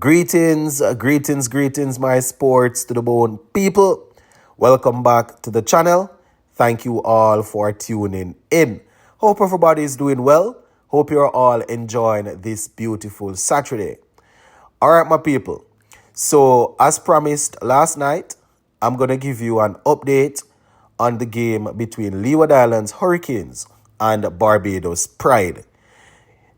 Greetings, my sports to the bone people. Welcome back to the channel. Thank you all for tuning in. Hope everybody is doing well. Hope you're all enjoying this beautiful Saturday. All right, my people. So, as promised last night, I'm going to give you an update on the game between Leeward Islands Hurricanes and Barbados Pride.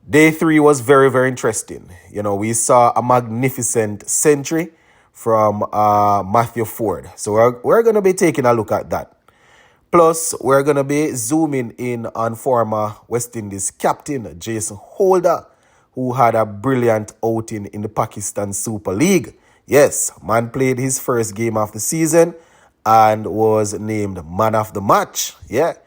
Day 3 was very, very interesting. We saw a magnificent century from Matthew Ford. So we're going to be taking a look at that. Plus, we're going to be zooming in on former West Indies captain Jasson Holder, who had a brilliant outing in the Pakistan Super League. Yes, man played his first game of the season and was named man of the match. Yeah.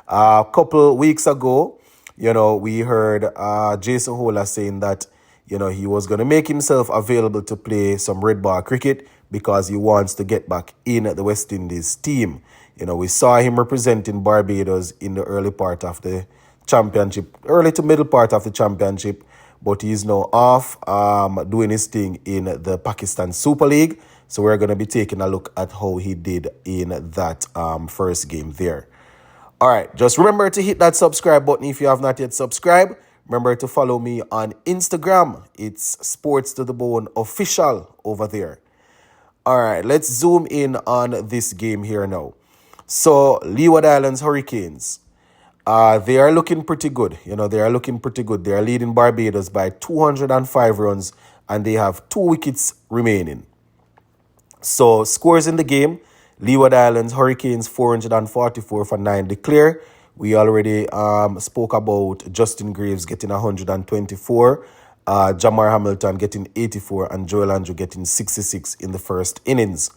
A couple weeks ago, we heard Jasson Holder saying that, he was going to make himself available to play some red ball cricket because he wants to get back in the West Indies team. We saw him representing Barbados in the early part of the championship, early to middle part of the championship, but he's now off doing his thing in the Pakistan Super League. So we're going to be taking a look at how he did in that first game there. All right, just remember to hit that subscribe button if you have not yet subscribed. Remember to follow me on Instagram. It's Sports to the Bone Official over there. All right, let's zoom in on this game here now. So, Leeward Islands Hurricanes, they are looking pretty good. They are looking pretty good. They are leading Barbados by 205 runs, and they have 2 wickets remaining. So, scores in the game. Leeward Islands Hurricanes 444 for 9 declare. We already spoke about Justin Graves getting 124, Jamar Hamilton getting 84, and Joel Andrew getting 66 in the first innings.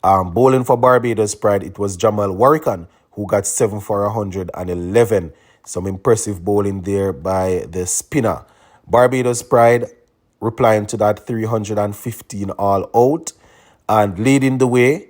Bowling for Barbados Pride, it was Jamal Warrican who got 7 for 111. Some impressive bowling there by the spinner. Barbados Pride replying to that 315 all out and leading the way.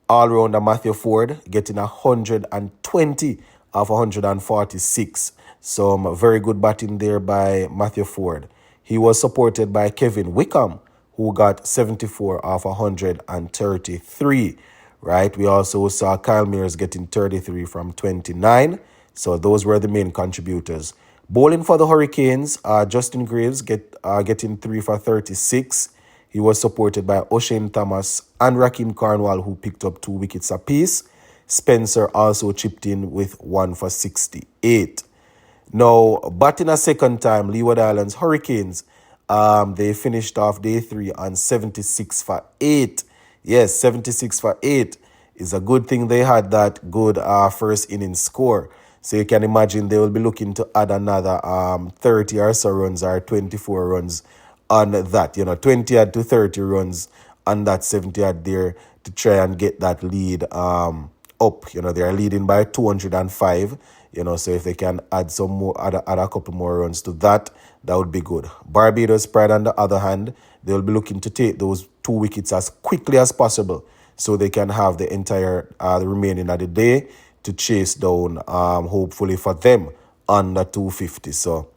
All-rounder Matthew Ford getting 120 of 146. Some very good batting there by Matthew Ford. He was supported by Kevin Wickham, who got 74 of 133. Right? We also saw Kyle Mears getting 33 from 29. So those were the main contributors. Bowling for the Hurricanes, Justin Graves getting 3 for 36. He was supported by O'Shane Thomas and Raheem Cornwall, who picked up 2 wickets apiece. Spencer also chipped in with 1 for 68. Now, batting a second time, Leeward Islands Hurricanes, they finished off day 3 on 76 for 8. Yes, 76 for 8 is a good thing they had that good first inning score. So you can imagine they will be looking to add another 30 or so runs or 24 runs on that, 20 odd to 30 runs on that 70 odd there to try and get that lead up. They are leading by 205, so if they can add some more, add a couple more runs to that, that would be good. Barbados Pride, on the other hand, they will be looking to take those 2 wickets as quickly as possible so they can have the entire the remaining of the day to chase down, hopefully for them, under 250. So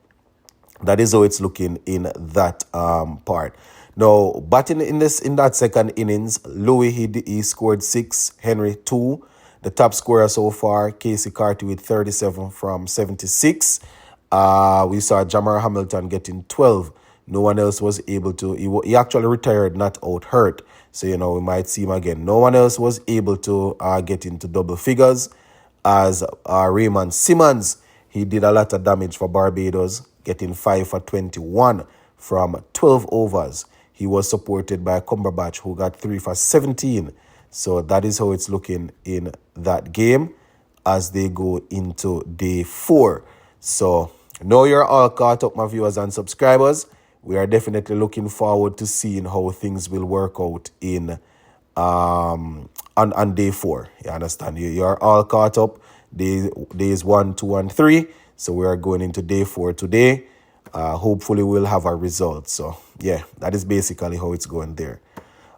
that is how it's looking in that part. Now, batting in that second innings, Louis, he scored 6, Henry 2. The top scorer so far, Casey Carty with 37 from 76. We saw Jamar Hamilton getting 12. No one else was able to. He actually retired, not out hurt. So, we might see him again. No one else was able to get into double figures as Raymond Simmons. He did a lot of damage for Barbados, getting 5 for 21 from 12 overs. He was supported by Cumberbatch, who got 3 for 17. So that is how it's looking in that game as they go into day 4. So now you're all caught up, my viewers and subscribers. We are definitely looking forward to seeing how things will work out in on day 4. You understand? You're all caught up. Days 1, 2, and 3. So we are going into day 4 today. Hopefully we'll have a result. So yeah, that is basically how it's going there.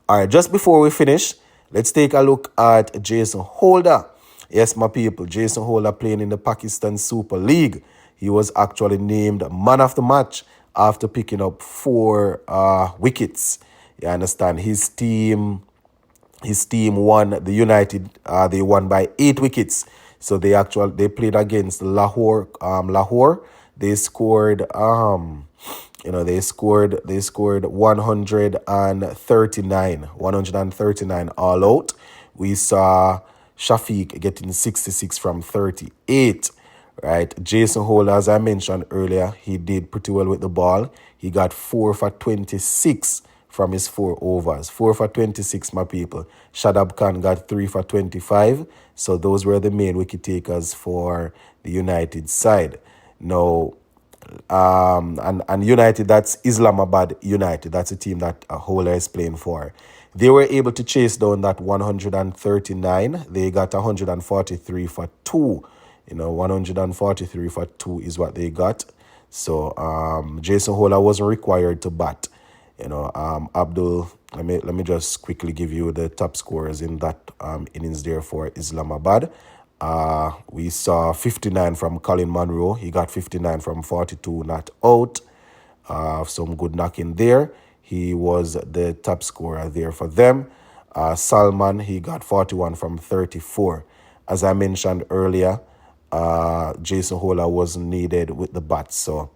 All right, just before we finish, let's take a look at Jasson Holder. Yes, my people, Jasson Holder playing in the Pakistan Super League. He was actually named man of the match after picking up 4 wickets. You understand? His team won the United. They won by 8 wickets. So they played against Lahore. Lahore. They scored they scored 139 all out. We saw Shafiq getting 66 from 38. Right, Jasson Holder, as I mentioned earlier, he did pretty well with the ball. He got 4 for 26 from his 4 overs. 4 for 26, my people. Shadab Khan got 3 for 25. So those were the main wicket takers for the United side. Now, and United, that's Islamabad United. That's a team that Holder is playing for. They were able to chase down that 139. They got 143 for 2. 143 for 2 is what they got. So Jasson Holder wasn't required to bat. Abdul, let me just quickly give you the top scorers in that innings there for Islamabad. We saw 59 from Colin Monroe. He got 59 from 42 not out. Some good knocking there. He was the top scorer there for them. Salman, he got 41 from 34. As I mentioned earlier, Jasson Holder wasn't needed with the bat. So,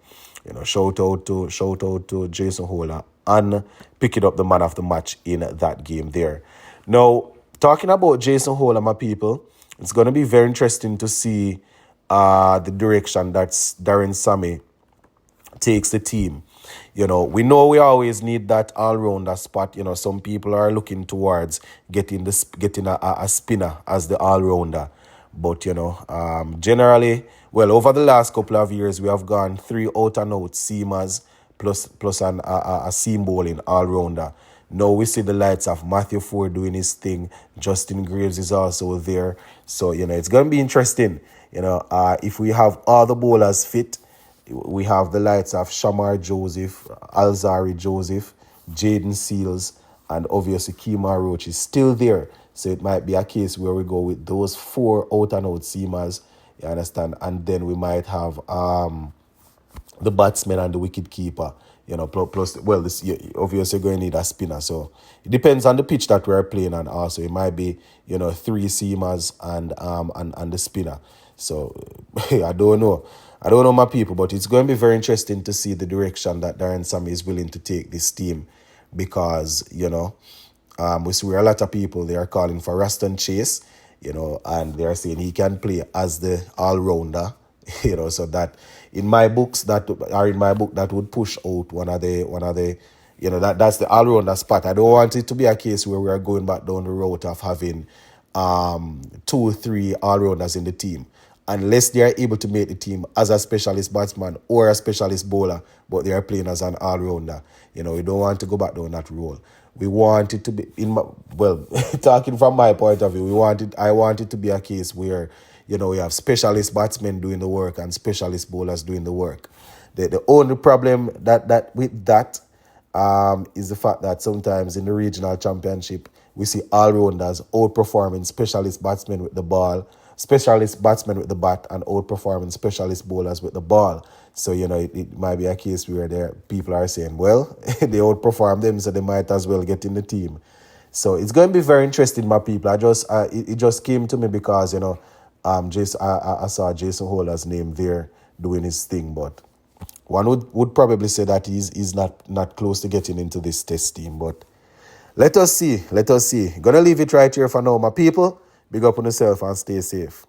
shout out to Jasson Holder and picking up the man of the match in that game there. Now, talking about Jasson Holder, my people, it's going to be very interesting to see the direction that Darren Sammy takes the team. We know we always need that all-rounder spot. Some people are looking towards getting a spinner as the all-rounder. But, generally, well, over the last couple of years, we have gone 3 out-and-out seamers plus a seam bowling all-rounder. Now we see the lights of Matthew Ford doing his thing. Justin Graves is also there. So, it's going to be interesting. If we have all the bowlers fit, we have the lights of Shamar Joseph, Alzari Joseph, Jaden Seals, and obviously Kemar Roach is still there. So it might be a case where we go with those 4 out-and-out seamers, you understand? And then we might have the batsman and the wicket keeper, plus, well, obviously you're going to need a spinner. So it depends on the pitch that we're playing on also. It might be, 3 seamers and the spinner. So I don't know. I don't know, my people, but it's going to be very interesting to see the direction that Darren Sammy is willing to take this team because, we see a lot of people, they are calling for Raston Chase, and they are saying he can play as the all-rounder, so that in my book that would push out one of the that's the all-rounder spot. I don't want it to be a case where we are going back down the road of having 2 or 3 all-rounders in the team. Unless they are able to make the team as a specialist batsman or a specialist bowler, but they are playing as an all-rounder. We don't want to go back down that role. We want it to be, talking from my point of view, I want it to be a case where, we have specialist batsmen doing the work and specialist bowlers doing the work. The only problem with that is the fact that sometimes in the regional championship, we see all-rounders outperforming specialist batsmen with the ball, specialist batsmen with the bat, and outperforming specialist bowlers with the ball. So, it might be a case where people are saying, well, they outperform them, so they might as well get in the team. So it's going to be very interesting, my people. It just came to me because, I saw Jasson Holder's name there doing his thing, but one would probably say that he's not close to getting into this test team, but let us see. Gonna leave it right here for now, my people. Big up on yourself and stay safe.